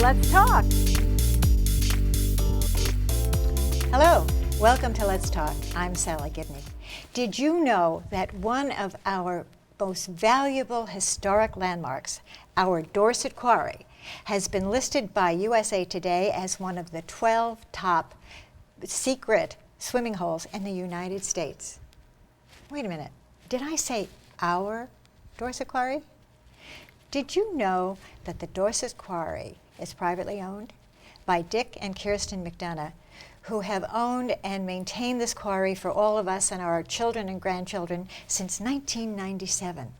Let's Talk. Hello, welcome to Let's Talk. I'm Salley Gibney. Did you know that one of our most valuable historic landmarks, our Dorset Quarry, has been listed by USA Today as one of the 12 top secret swimming holes in the United States? Wait a minute, did I say our Dorset Quarry? Did you know that the Dorset Quarry is privately owned by Dick and Kirsten McDonough, who have owned and maintained this quarry for all of us and our children and grandchildren since 1997?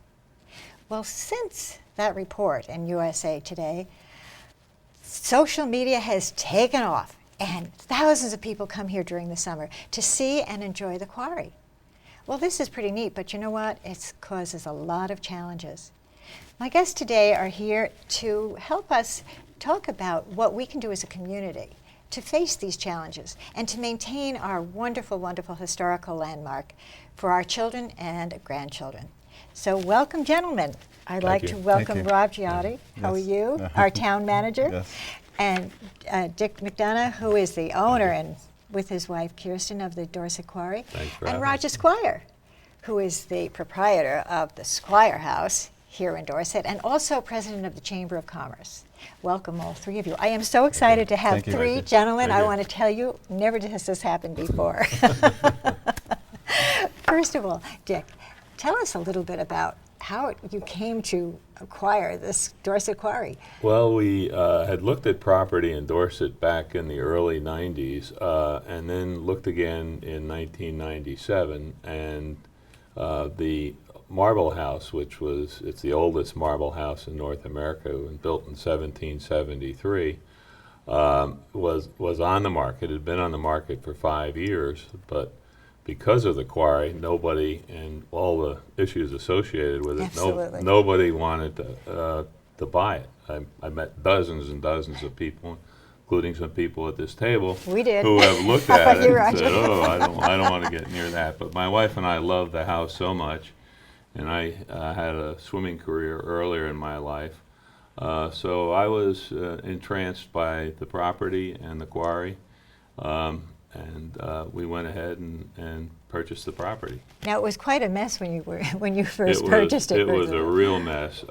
Well, since that report in USA Today, social media has taken off, and thousands of people come here during the summer to see and enjoy the quarry. Well, this is pretty neat, but you know what? It causes a lot of challenges. My guests today are here to help us talk about what we can do as a community to face these challenges and to maintain our wonderful, wonderful historical landmark for our children and grandchildren. So welcome, gentlemen. I'd like to welcome Rob Gaiotti. How are you? Our town manager. Yes. And Dick McDonough, who is the owner and with his wife Kirsten of the Dorset Quarry. Thanks for and having Roger us. Squire, who is the proprietor of the Squire House here in Dorset and also president of the Chamber of Commerce. Welcome, all three of you. I am so excited to have Thank you. three Thank you. gentlemen. Thank I you. want to tell you, never has this happened before. First of all, Dick, tell us a little bit about how you came to acquire this Dorset Quarry. Well, we had looked at property in Dorset back in the early 90s and then looked again in 1997, and the Marble House, it's the oldest marble house in North America, and built in 1773, was on the market. It had been on the market for 5 years, but because of the quarry, nobody, and all the issues associated with it, Absolutely. nobody wanted to buy it. I met dozens and dozens of people, including some people at this table, We did. who have looked How about at it you, and said, Roger? "Oh, I don't want to get near that." But my wife and I love the house so much, and I had a swimming career earlier in my life, so I was entranced by the property and the quarry. And we went ahead and purchased the property. Now, it was quite a mess when you first purchased it. It was a real mess.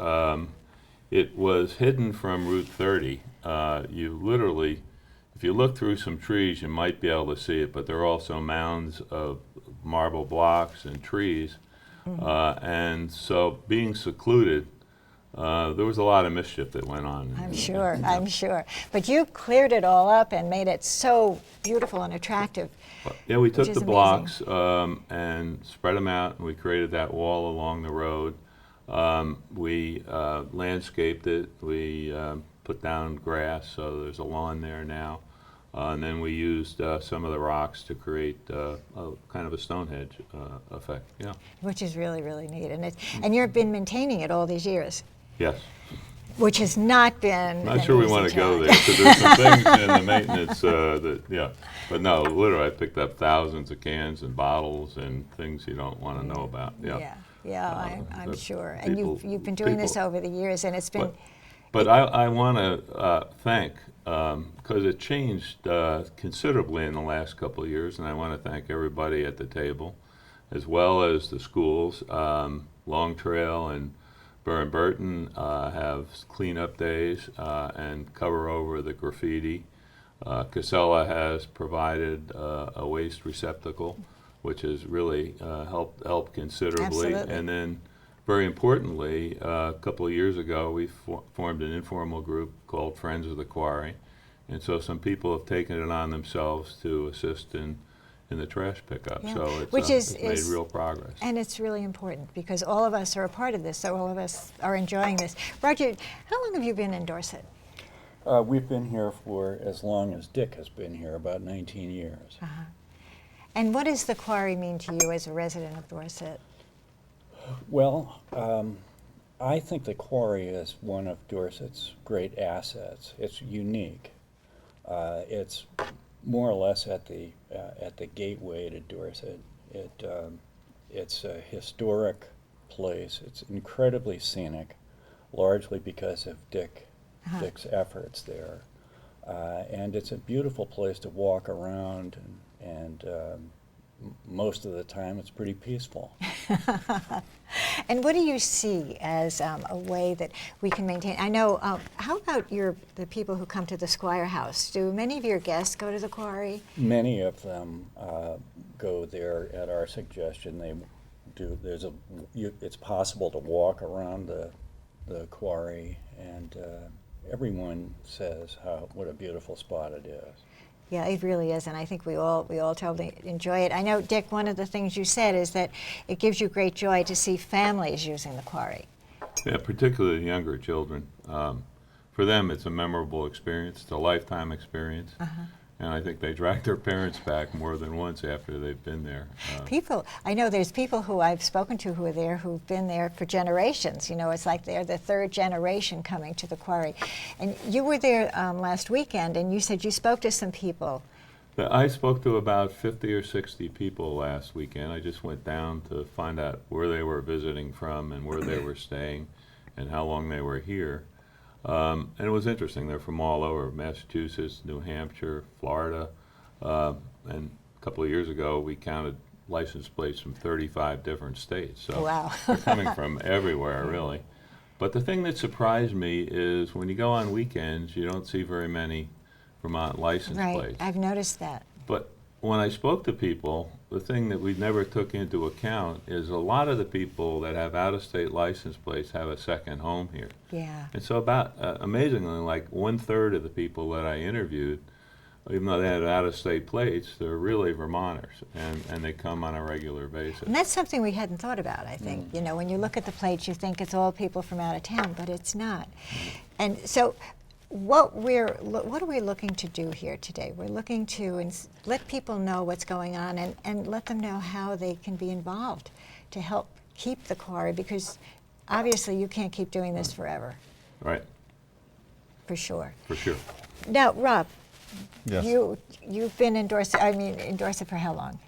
It was hidden from Route 30. You literally, if you look through some trees, you might be able to see it, but there are also mounds of marble blocks and trees. And so being secluded, there was a lot of mischief that went on. I'm sure. But you cleared it all up and made it so beautiful and attractive. Yeah, we took which the is blocks and spread them out, and we created that wall along the road. We landscaped it. We put down grass, so there's a lawn there now. And then we used some of the rocks to create a kind of a Stonehenge effect. Yeah. Which is really, really neat. And you've been maintaining it all these years, Yes. which has not been Not an sure we easy want to go challenge. there, because there's some things in the maintenance But no, literally, I picked up thousands of cans and bottles and things you don't want to know about. I'm sure. And people- you've been doing this people- over the years, and it's been. But I want to thank, because it changed considerably in the last couple of years, and I want to thank everybody at the table, as well as the schools. Long Trail and Burr & Burton have cleanup days and cover over the graffiti. Casella has provided a waste receptacle, which has really helped considerably. Absolutely. And then, very importantly, a couple of years ago, we formed an informal group called Friends of the Quarry, and so some people have taken it on themselves to assist in the trash pickup. Yeah. So it's, Which it's made is real progress. And it's really important because all of us are a part of this, so all of us are enjoying this. Roger, how long have you been in Dorset? We've been here for as long as Dick has been here, about 19 years. And what does the quarry mean to you as a resident of Dorset? Well, I think the quarry is one of Dorset's great assets. It's unique. It's more or less at the gateway to Dorset. It's a historic place. It's incredibly scenic, largely because of Dick Dick's efforts there. And it's a beautiful place to walk around, and most of the time it's pretty peaceful. And what do you see as a way that we can maintain? I know, how about the people who come to the Squire house? Do many of your guests go to the quarry? Many of them go there at our suggestion. They do. It's possible to walk around the quarry, and everyone says what a beautiful spot it is. Yeah, it really is, and I think we all totally enjoy it. I know, Dick, one of the things you said is that it gives you great joy to see families using the quarry. Yeah, particularly younger children. For them, it's a memorable experience. It's a lifetime experience. And I think they drag their parents back more than once after they've been there. I know there's people who I've spoken to who are there who've been there for generations. You know, it's like they're the third generation coming to the quarry. And you were there last weekend, and you said you spoke to some people. I spoke to about 50 or 60 people last weekend. I just went down to find out where they were visiting from and where they were staying and how long they were here. And it was interesting. They're from all over, Massachusetts, New Hampshire, Florida. And a couple of years ago, we counted license plates from 35 different states. So wow. They're coming from everywhere, really. But the thing that surprised me is when you go on weekends, you don't see very many Vermont license plates. Right, I've noticed that. But when I spoke to people, the thing that we never took into account is a lot of the people that have out-of-state license plates have a second home here. Yeah. And so about, amazingly, like 1/3 of the people that I interviewed, even though they had out-of-state plates, they're really Vermonters, and they come on a regular basis. And that's something we hadn't thought about, I think. You know, when you look at the plates, you think it's all people from out of town, but it's not. And so what are we looking to do here today? We're looking to let people know what's going on and let them know how they can be involved to help keep the quarry, because obviously you can't keep doing this forever. Right. For sure. For sure. Now, Rob, Yes. you've been in Dorset for how long?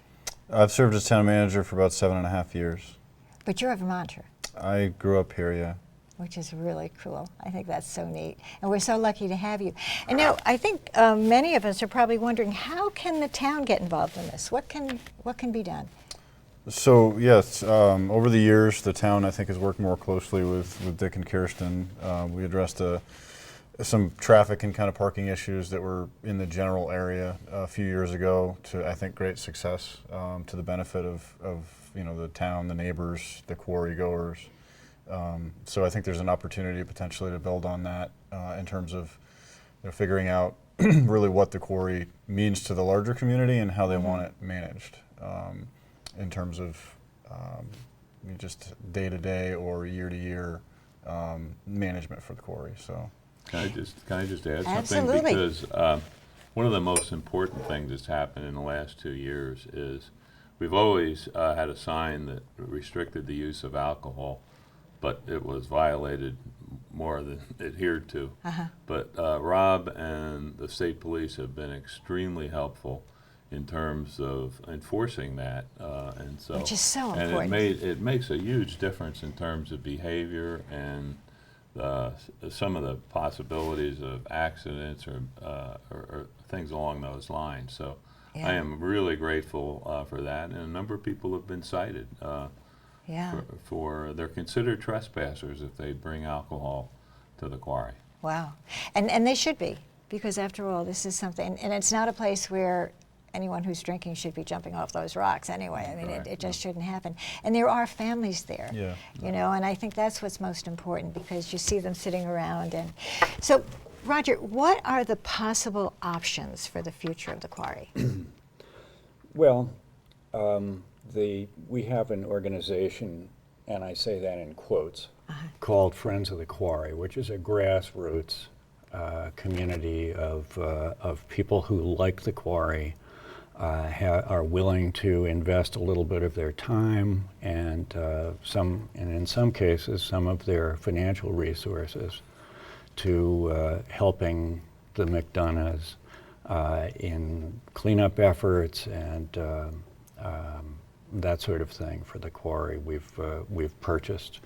I've served as town manager for about 7.5 years. But you're a Vermonter, I grew up here, yeah. which is really cool. I think that's so neat. And we're so lucky to have you. And now, I think many of us are probably wondering, how can the town get involved in this? What can be done? So, yes, over the years, the town, I think, has worked more closely with Dick and Kirsten. We addressed some traffic and kind of parking issues that were in the general area a few years ago to, I think, great success, to the benefit of the town, the neighbors, the quarry goers. So I think there's an opportunity potentially to build on that in terms of figuring out really what the quarry means to the larger community and how they want it managed in terms of just day-to-day or year-to-year management for the quarry. So. Can I just add Absolutely. something? Because one of the most important things that's happened in the last 2 years is we've always had a sign that restricted the use of alcohol, but it was violated more than adhered to. But Rob and the state police have been extremely helpful in terms of enforcing that, and so Which is so and important. it makes a huge difference in terms of behavior and some of the possibilities of accidents or things along those lines. So Yeah. I am really grateful for that, and a number of people have been cited. Yeah. For they're considered trespassers if they bring alcohol to the quarry. Wow. And they should be, because after all, this is something, and it's not a place where anyone who's drinking should be jumping off those rocks anyway. I mean, Correct. it just shouldn't happen. And there are families there, Yeah. and I think that's what's most important, because you see them sitting around. And so, Roger, what are the possible options for the future of the quarry? Well, we have an organization, and I say that in quotes, called Friends of the Quarry, which is a grassroots community of people who like the quarry, are willing to invest a little bit of their time and in some cases some of their financial resources to helping the McDonoughs in cleanup efforts and that sort of thing for the quarry. We've purchased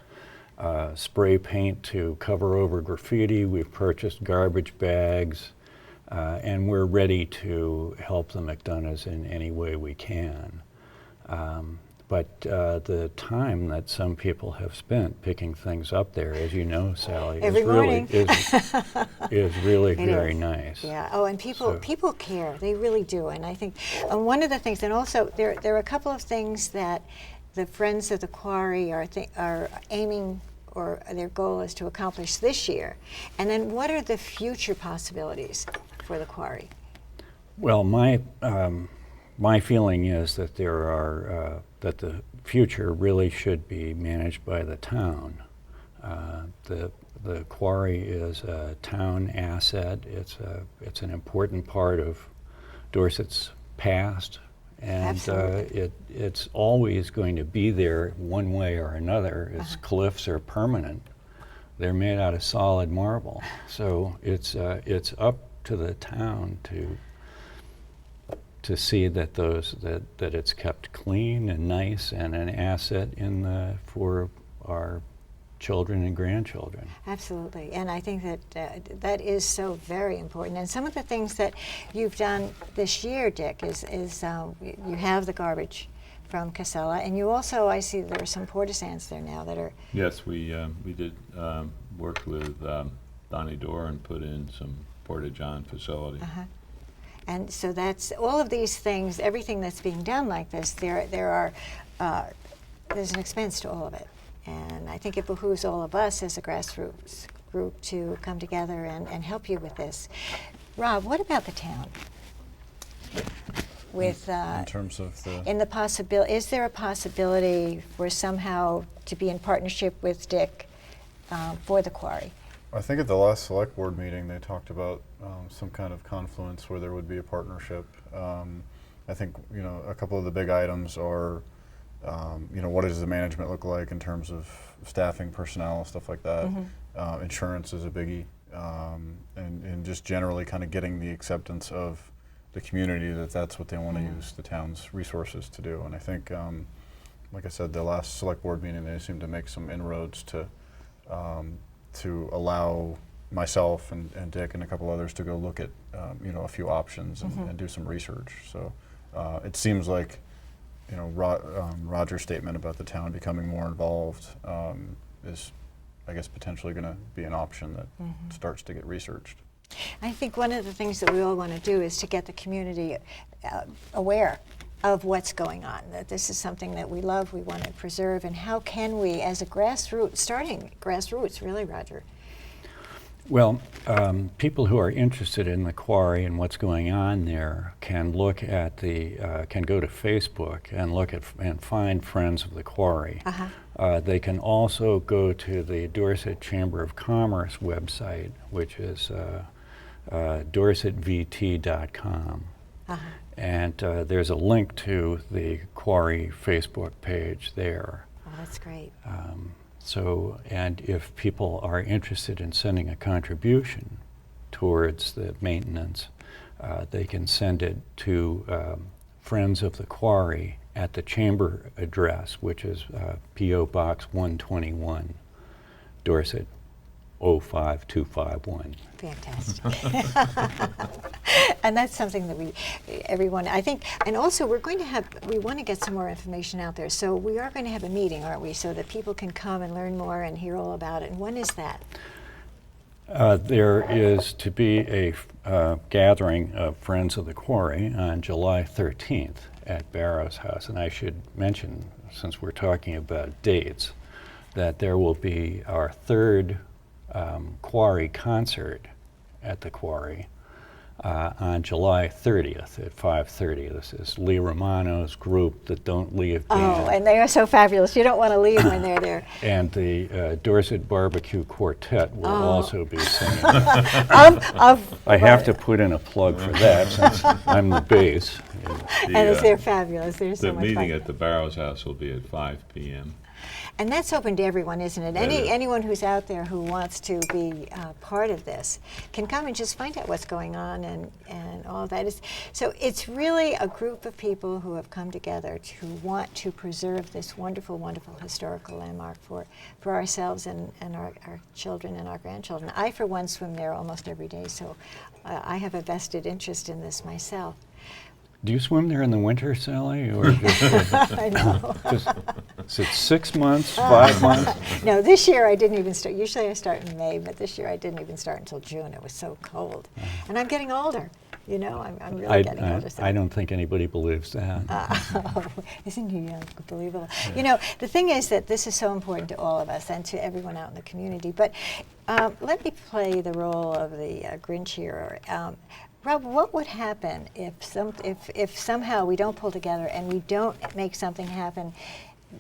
spray paint to cover over graffiti. We've purchased garbage bags, and we're ready to help the McDonoughs in any way we can. But the time that some people have spent picking things up there, as you know, Sally, Every morning. is really It very is. nice. Yeah. Oh, and people care. They really do. And I think one of the things, and also there are a couple of things that the Friends of the Quarry are aiming, or their goal is to accomplish this year. And then what are the future possibilities for the quarry? Well, my feeling is that there are that the future really should be managed by the town. The quarry is a town asset. It's an important part of Dorset's past, and Absolutely. it's always going to be there one way or another. Its cliffs are permanent. They're made out of solid marble, so it's up to the town to see that that it's kept clean and nice and an asset for our children and grandchildren. Absolutely, and I think that that is so very important. And some of the things that you've done this year, Dick, is you have the garbage from Casella, and you also, I see there are some portisans there now that are. Yes, we did work with Donnie Dorr and put in some porta-john facility. And so that's all of these things, everything that's being done like this, there's an expense to all of it. And I think it behooves all of us as a grassroots group to come together and help you with this. Rob, what about the town? With in terms of the in the possibility, is there a possibility for somehow to be in partnership with Dick for the quarry? I think at the last select board meeting they talked about some kind of confluence where there would be a partnership. I think a couple of the big items are what does the management look like in terms of staffing, personnel, stuff like that. Insurance is a biggie, and just generally kind of getting the acceptance of the community that that's what they want to use the town's resources to do. And I think, like I said, the last select board meeting they seemed to make some inroads to allow myself and Dick and a couple others to go look at a few options and do some research. So it seems like Roger's statement about the town becoming more involved is, I guess, potentially going to be an option that starts to get researched. I think one of the things that we all want to do is to get the community aware of what's going on, that this is something that we love, we want to preserve, and how can we, as a starting grassroots, really, Roger? Well, people who are interested in the quarry and what's going on there can look at can go to Facebook and look at and find Friends of the Quarry. They can also go to the Dorset Chamber of Commerce website, which is dorsetvt.com. And there's a link to the quarry Facebook page there. Oh, that's great. And if people are interested in sending a contribution towards the maintenance, they can send it to Friends of the Quarry at the chamber address, which is P.O. Box 121, Dorset 05251. Fantastic. And that's something that everyone, I think, and also we want to get some more information out there. So we are going to have a meeting, aren't we, so that people can come and learn more and hear all about it. And when is that? There is to be a gathering of Friends of the Quarry on July 13th at Barrow's house. And I should mention, since we're talking about dates, that there will be our third quarry concert at the quarry on July 30th at 5:30. This is Lee Romano's group, the Don't Leave Band. Oh, and they are so fabulous. You don't want to leave when they're there. And the Dorset Barbecue Quartet will also be singing. I have to put in a plug for that since I'm the bass. they're fabulous. They're so The much meeting fun. at the Barrows House will be at 5 p.m. And that's open to everyone, isn't it? It is. Anyone who's out there who wants to be part of this can come and just find out what's going on and all that. So it's really a group of people who have come together to want to preserve this wonderful, wonderful historical landmark for ourselves and our children and our grandchildren. I, for one, swim there almost every day, so I have a vested interest in this myself. Do you swim there in the winter, Sally, or just, I know. is it 6 months, 5 months? No, this year I didn't even start. Usually I start in May, but this year I didn't even start until June. It was so cold. And I'm getting older. You know, I'm really getting older. So. I don't think anybody believes that. Isn't he unbelievable? Yeah. You know, the thing is that this is so important to all of us and to everyone out in the community. But let me play the role of the Grinch here. Rob, what would happen if somehow we don't pull together and we don't make something happen,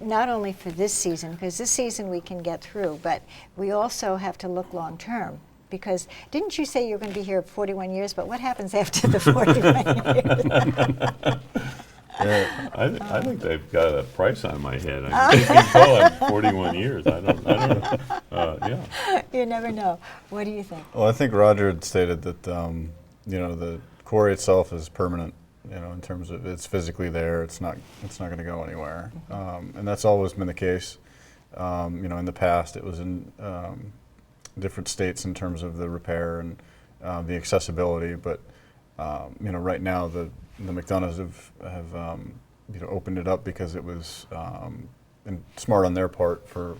not only for this season, because this season we can get through, but we also have to look long term? Because didn't you say you were going to be here 41 years, but what happens after the 41 years? I think they've got a price on my head. I mean, they can tell I'm 41 years. I don't know. Yeah. You never know. What do you think? Well, I think Roger had stated that you know, the quarry itself is permanent. You know, in terms of it's physically there. It's not going to go anywhere, and that's always been the case. You know, in the past, it was in different states in terms of the repair and the accessibility. But you know, right now the McDonoughs have you know, opened it up because it was and smart on their part for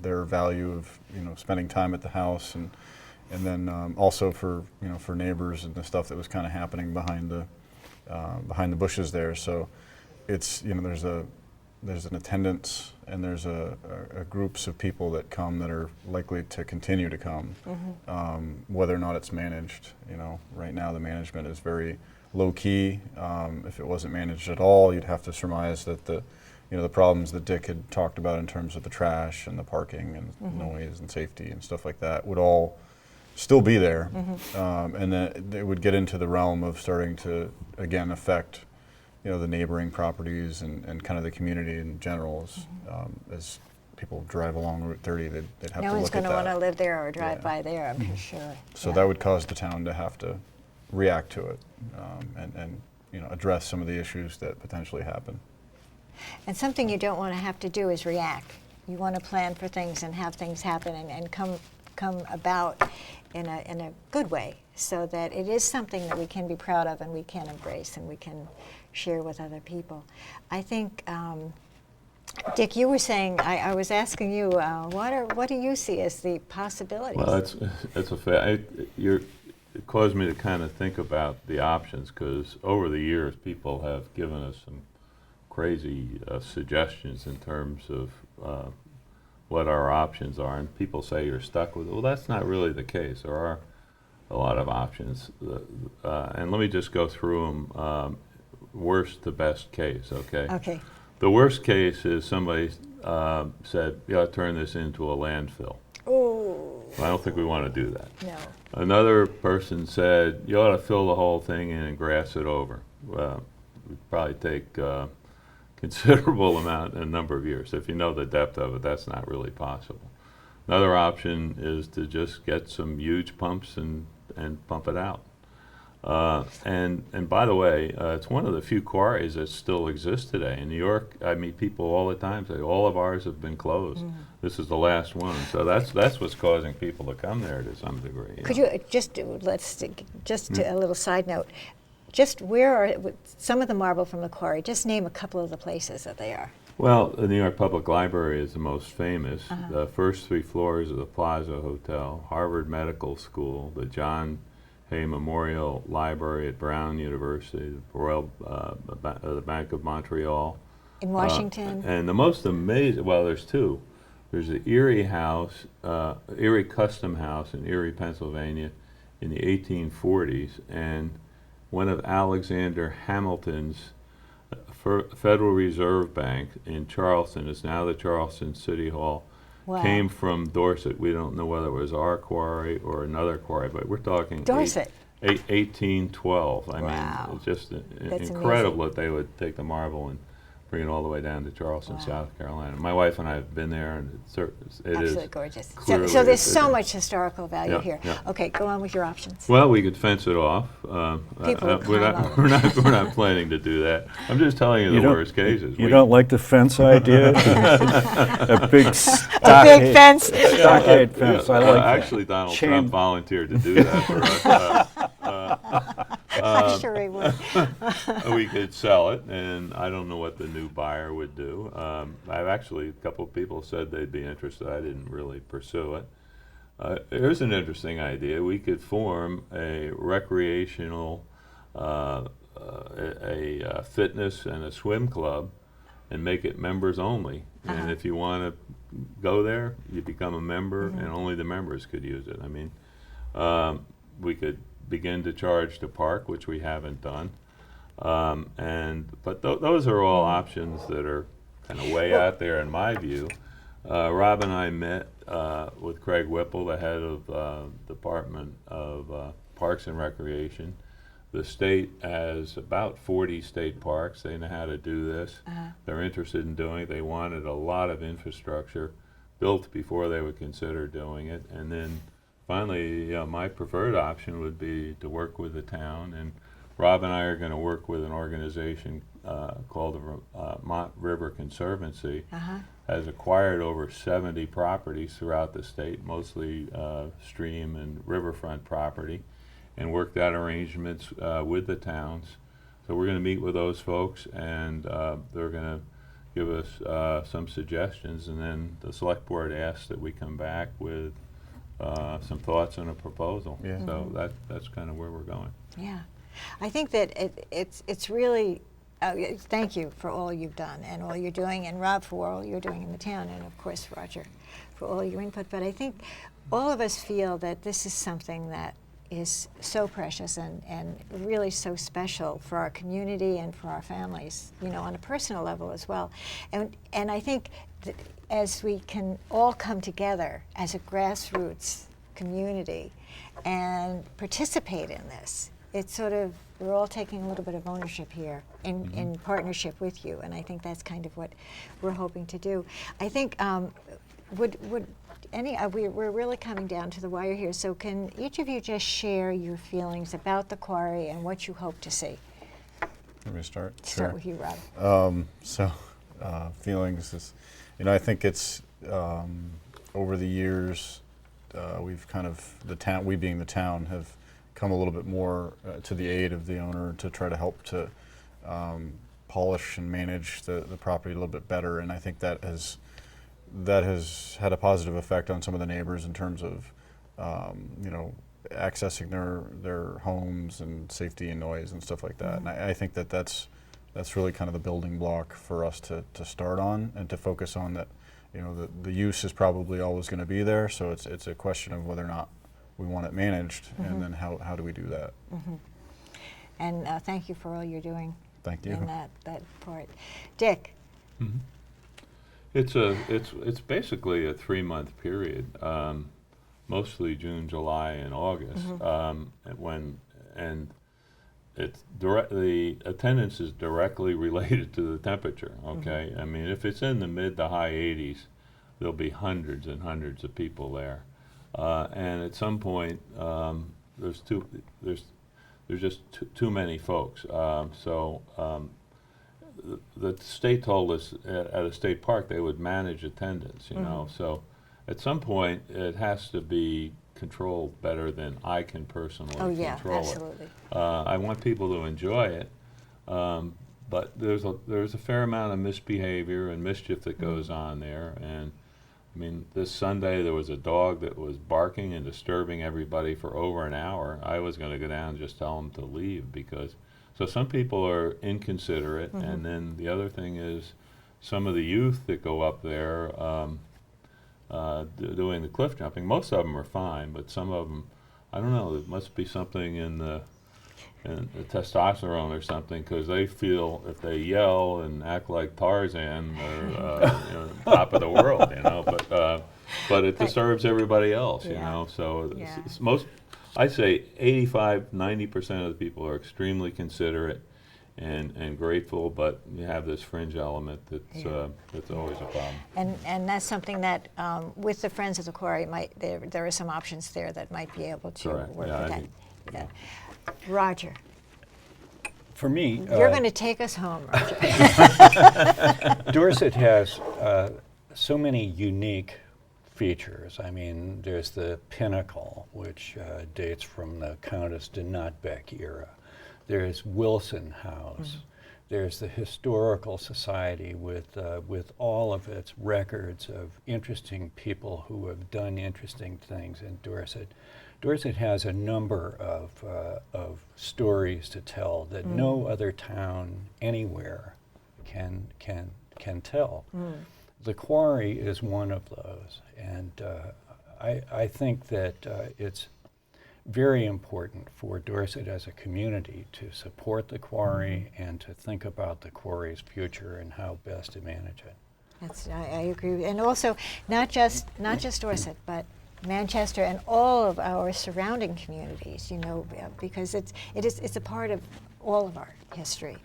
their value of, you know, spending time at the house and then also for, you know, for neighbors and the stuff that was kind of happening behind the bushes there. So it's, you know, there's an attendance and there's a groups of people that come that are likely to continue to come, whether or not it's managed. You know, right now the management is very low key. If it wasn't managed at all, you'd have to surmise that the problems that Dick had talked about in terms of the trash and the parking and noise and safety and stuff like that would all still be there, and then it would get into the realm of starting to again affect, you know, the neighboring properties and kind of the community in general. As people drive along Route 30, they'd have to look at that. No one's going to want to live there or drive by there, I'm sure. So that would cause the town to have to react to it and you know, address some of the issues that potentially happen. And something you don't want to have to do is react. You want to plan for things and have things happen and come about in a good way, so that it is something that we can be proud of and we can embrace and we can share with other people. I think, Dick, you were saying, I was asking you, what do you see as the possibilities? Well, it's a fact. It caused me to kind of think about the options, because over the years people have given us some crazy suggestions in terms of what our options are, and people say you're stuck with it. Well, that's not really the case. There are a lot of options, and let me just go through them, worst to best case, okay? Okay. The worst case is somebody said, you ought to turn this into a landfill. Oh. Well, I don't think we want to do that. No. Another person said, you ought to fill the whole thing in and grass it over. Well, it would probably take considerable a number of years. If you know the depth of it, that's not really possible. Another option is to just get some huge pumps and pump it out. And by the way, it's one of the few quarries that still exist today. In New York, I meet people all the time say, all of ours have been closed. This is the last one. So that's what's causing people to come there to some degree. Could you just, a little side note, just where are some of the marble from the quarry? Just name a couple of the places that they are. Well, the New York Public Library is the most famous. The first 3 floors of the Plaza Hotel, Harvard Medical School, the John Hay Memorial Library at Brown University, the Bank of Montreal. In Washington? And the most amazing, well, there's 2. There's the Erie House, Erie Custom House in Erie, Pennsylvania in the 1840s, and one of Alexander Hamilton's Federal Reserve Bank in Charleston is now the Charleston City Hall. Wow. Came from Dorset. We don't know whether it was our quarry or another quarry, but we're talking Dorset. 1812. I Wow. mean, it's just That's incredible that they would take the marble and bring it all the way down to Charleston, Wow. South Carolina. My wife and I have been there, and it Absolutely is gorgeous. So, clearly so there's it's- so much historical value Yeah, here. yeah. Okay, go on with your options. Well, we could fence it off. People will We're climb not, over. we're not planning to do that. I'm just telling you You the don't- worst cases. You don't like the fence idea? A big A stockade. big fence. Stockade fence, I like that. Actually, Donald Chain- Trump volunteered to do that for us. I'm sure he would. We could sell it, and I don't know what the new buyer would do. I've actually, a couple of people said they'd be interested. I didn't really pursue it. Here's an interesting idea. We could form a recreational, a fitness and a swim club and make it members only. And if you want to go there, you become a member, and only the members could use it. I mean, we could begin to charge to park, which we haven't done. But those are all options that are kind of way out there in my view. Rob and I met with Craig Whipple, the head of Department of Parks and Recreation. The state has about 40 state parks. They know how to do this. They're interested in doing it. They wanted a lot of infrastructure built before they would consider doing it. And then finally, my preferred option would be to work with the town. And Rob and I are going to work with an organization called the Vermont River Conservancy. Has acquired over 70 properties throughout the state, mostly stream and riverfront property, and worked out arrangements with the towns. So we're going to meet with those folks, and they're going to give us some suggestions, and then the select board asks that we come back with some thoughts on a proposal. Yeah. So that's kind of where we're going. Yeah, I think that it's really. Thank you for all you've done and all you're doing, and Rob for all you're doing in the town, and of course Roger for all your input. But I think all of us feel that this is something that is so precious and really so special for our community and for our families, you know, on a personal level as well. And I think that as we can all come together as a grassroots community and participate in this, it's sort of, we're all taking a little bit of ownership here in partnership with you, and I think that's kind of what we're hoping to do. I think we're really coming down to the wire here, so can each of you just share your feelings about the quarry and what you hope to see? Let me start. Start with you, Rob. Feelings is, you know, I think it's over the years we've kind of, the town, we being the town, have come a little bit more to the aid of the owner to try to help to polish and manage the property a little bit better, and I think that has had a positive effect on some of the neighbors in terms of you know, accessing their homes and safety and noise and stuff like that. And I think that's really kind of the building block for us to start on and to focus on. That, you know, the use is probably always going to be there, so it's a question of whether or not we want it managed, and then how do we do that. And thank you for all you're doing. Thank you. In that part. Dick. It's basically a 3-month period, mostly June, July, and August. The attendance is directly related to the temperature. Okay, I mean, if it's in the mid to high 80s, there'll be hundreds and hundreds of people there, and at some point there's just too many folks. The state told us at a state park they would manage attendance, you know. So at some point it has to be controlled better than I can personally control absolutely. it. I want people to enjoy it, but there's a fair amount of misbehavior and mischief that goes on there. And I mean, this Sunday there was a dog that was barking and disturbing everybody for over an hour. I was going to go down and just tell them to leave because. So some people are inconsiderate, and then the other thing is some of the youth that go up there doing the cliff jumping. Most of them are fine, but some of them, I don't know. There must be something in the testosterone or something, because they feel if they yell and act like Tarzan, they're you know, top of the world, you know. But it disturbs everybody else, you know. So it's I'd say 85, 90% of the people are extremely considerate and grateful, but you have this fringe element that's always a problem. And that's something that, with the Friends of the Quarry, there are some options there that might be able to Correct. work Yeah, with I that. think- Yeah. Roger, For me, you're going to take us home, Roger. Dorset has so many unique features. I mean, there's the Pinnacle, which dates from the Countess de Notbeck era. There's Wilson House. There's the Historical Society with all of its records of interesting people who have done interesting things in Dorset. Dorset has a number of stories to tell that no other town anywhere can tell. The Quarry is one of those, and I think that it's very important for Dorset as a community to support the Quarry and to think about the Quarry's future and how best to manage it. I agree, and also not just Dorset, but Manchester and all of our surrounding communities. Because it's a part of all of our history,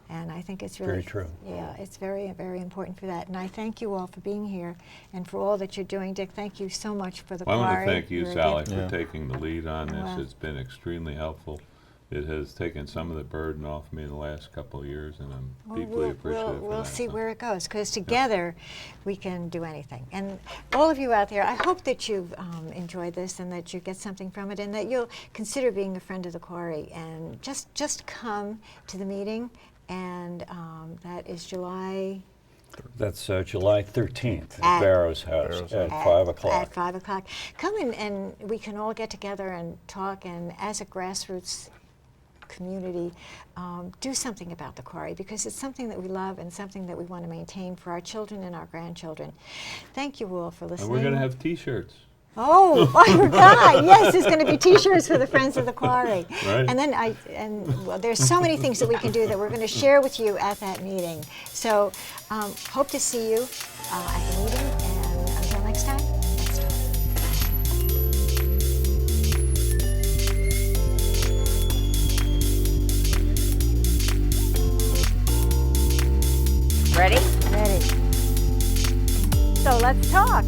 and I think it's really Very true. Yeah, it's very, very important for that. And I thank you all for being here and for all that you're doing. Dick, thank you so much for the Well, I Quarry. want to thank you, You're a Sally, gift. for Yeah. taking the lead on this. Wow. It's been extremely helpful. It has taken some of the burden off me the last couple of years, and I'm Well, deeply appreciative we'll of that. see where it goes, because together we can do anything. And all of you out there, I hope that you've enjoyed this and that you get something from it, and that you'll consider being a friend of the Quarry and just come to the meeting. And that is July That's July 13th At- at Barrow's House Barrow's at House. 5 o'clock. At 5 o'clock. Come in and we can all get together and talk, and as a grassroots community, do something about the Quarry, because it's something that we love and something that we want to maintain for our children and our grandchildren. Thank you all for listening. And we're going to have T-shirts. Oh, I forgot. Yes, there's going to be T-shirts for the Friends of the Quarry. Right. And then well, there's so many things that we can do that we're going to share with you at that meeting. So hope to see you at the meeting. And until next time, let's talk. Ready? Ready. So let's talk.